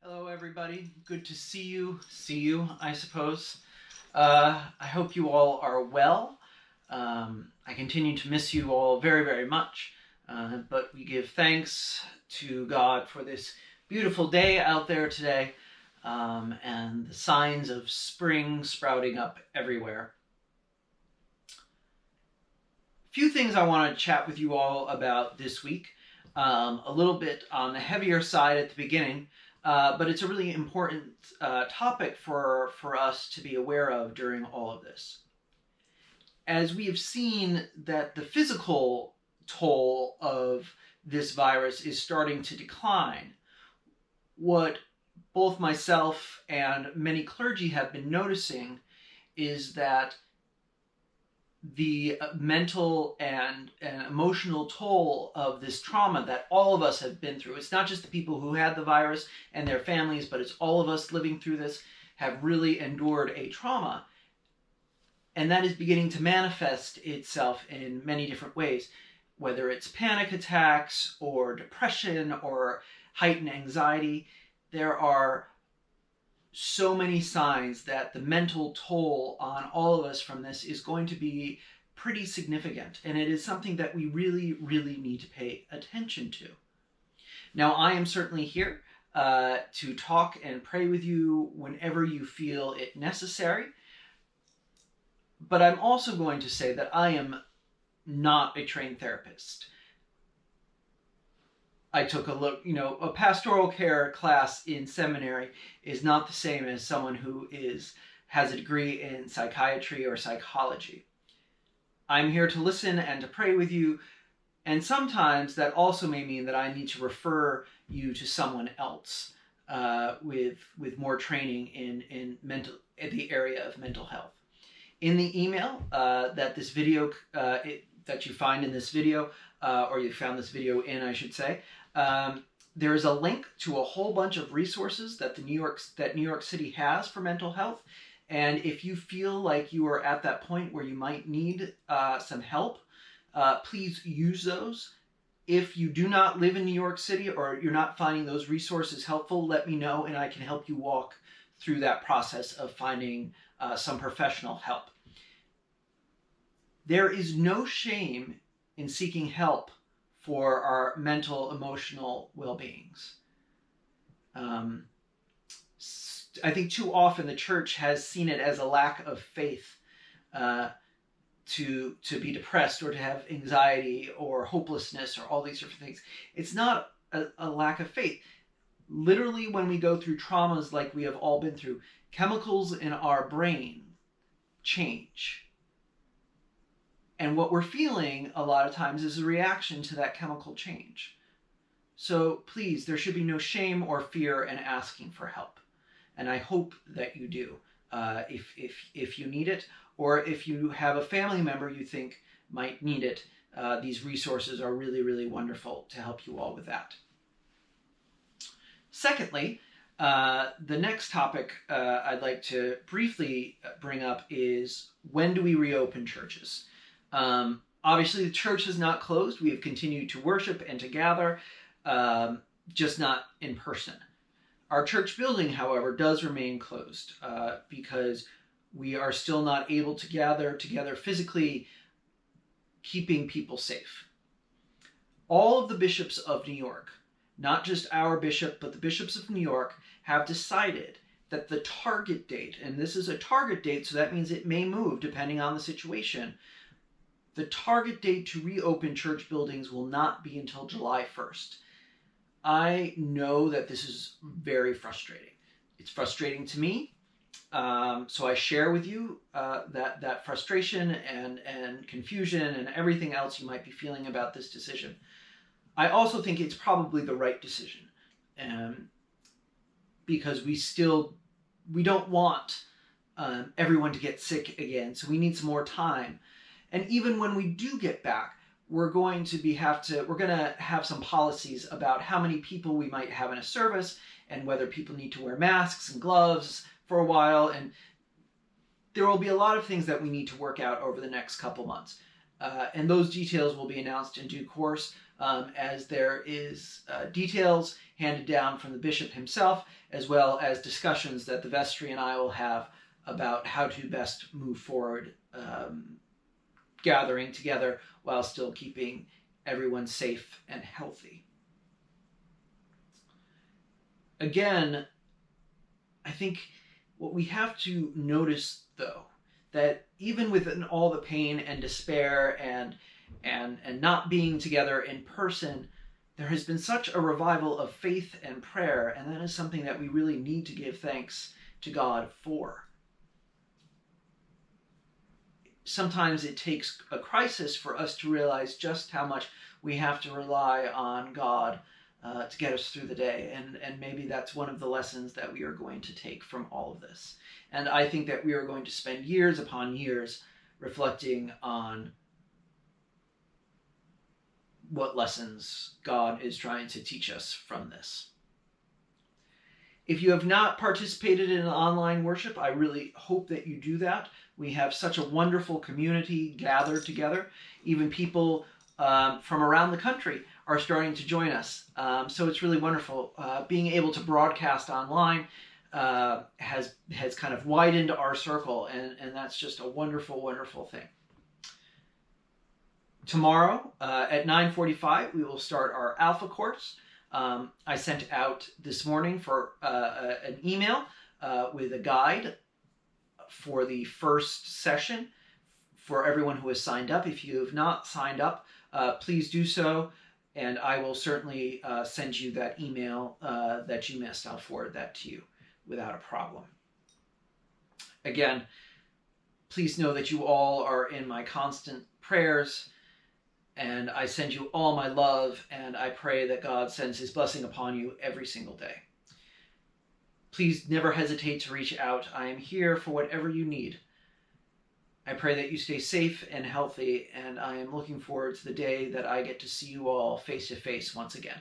Hello, everybody. Good to see you, I suppose. I hope you all are well. I continue to miss you all very, very much, but we give thanks to God for this beautiful day out there today, and the signs of spring sprouting up everywhere. A few things I want to chat with you all about this week. A little bit on the heavier side at the beginning, but it's a really important topic for us to be aware of during all of this. As we have seen that the physical toll of this virus is starting to decline, what both myself and many clergy have been noticing is that the mental and emotional toll of this trauma that all of us have been through. It's not just the people who had the virus and their families, but it's all of us living through this, have really endured a trauma. And that is beginning to manifest itself in many different ways, whether it's panic attacks or depression or heightened anxiety. There are so many signs that the mental toll on all of us from this is going to be pretty significant, and it is something that we really, really need to pay attention to. Now, I am certainly here to talk and pray with you whenever you feel it necessary, but I'm also going to say that I am not a trained therapist. I took a look, a pastoral care class in seminary is not the same as someone who has a degree in psychiatry or psychology. I'm here to listen and to pray with you, and sometimes that also may mean that I need to refer you to someone else with more training in the area of mental health. In the email that this video that you find in this video, or you found this video in, I should say, there is a link to a whole bunch of resources that New York City has for mental health. And if you feel like you are at that point where you might need some help, please use those. If you do not live in New York City or you're not finding those resources helpful, let me know and I can help you walk through that process of finding some professional help. There is no shame in seeking help for our mental, emotional well-beings. I think too often the church has seen it as a lack of faith to be depressed or to have anxiety or hopelessness or all these different things. It's not a lack of faith. Literally, when we go through traumas like we have all been through, chemicals in our brain change. And what we're feeling a lot of times is a reaction to that chemical change. So please, there should be no shame or fear in asking for help. And I hope that you do if you need it, or if you have a family member you think might need it. These resources are really, really wonderful to help you all with that. Secondly, the next topic I'd like to briefly bring up is, when do we reopen churches? Obviously, the church is not closed. We have continued to worship and to gather, just not in person. Our church building, however, does remain closed because we are still not able to gather together physically, keeping people safe. All of the bishops of New York, not just our bishop, but the bishops of New York, have decided that the target date, and this is a target date, so that means it may move depending on the situation, the target date to reopen church buildings will not be until July 1st. I know that this is very frustrating. It's frustrating to me, so I share with you that frustration and confusion and everything else you might be feeling about this decision. I also think it's probably the right decision, because we don't want everyone to get sick again, so we need some more time. And even when we do get back, we're going to have some policies about how many people we might have in a service and whether people need to wear masks and gloves for a while. And there will be a lot of things that we need to work out over the next couple months. And those details will be announced in due course. as there is details handed down from the bishop himself, as well as discussions that the vestry and I will have about how to best move forward, gathering together while still keeping everyone safe and healthy. Again, I think what we have to notice, though, that even within all the pain and despair and not being together in person, there has been such a revival of faith and prayer, and that is something that we really need to give thanks to God for. Sometimes it takes a crisis for us to realize just how much we have to rely on God to get us through the day. And maybe that's one of the lessons that we are going to take from all of this. And I think that we are going to spend years upon years reflecting on what lessons God is trying to teach us from this. If you have not participated in online worship, I really hope that you do that. We have such a wonderful community gathered together. Even people from around the country are starting to join us. So it's really wonderful. Being able to broadcast online has kind of widened our circle, and that's just a wonderful, wonderful thing. Tomorrow at 9:45, we will start our Alpha course. I sent out this morning for an email with a guide for the first session for everyone who has signed up. If you have not signed up, please do so, and I will certainly send you that email that you missed. I'll forward that to you without a problem. Again, please know that you all are in my constant prayers, and I send you all my love, and I pray that God sends his blessing upon you every single day. Please never hesitate to reach out. I am here for whatever you need. I pray that you stay safe and healthy, and I am looking forward to the day that I get to see you all face to face once again.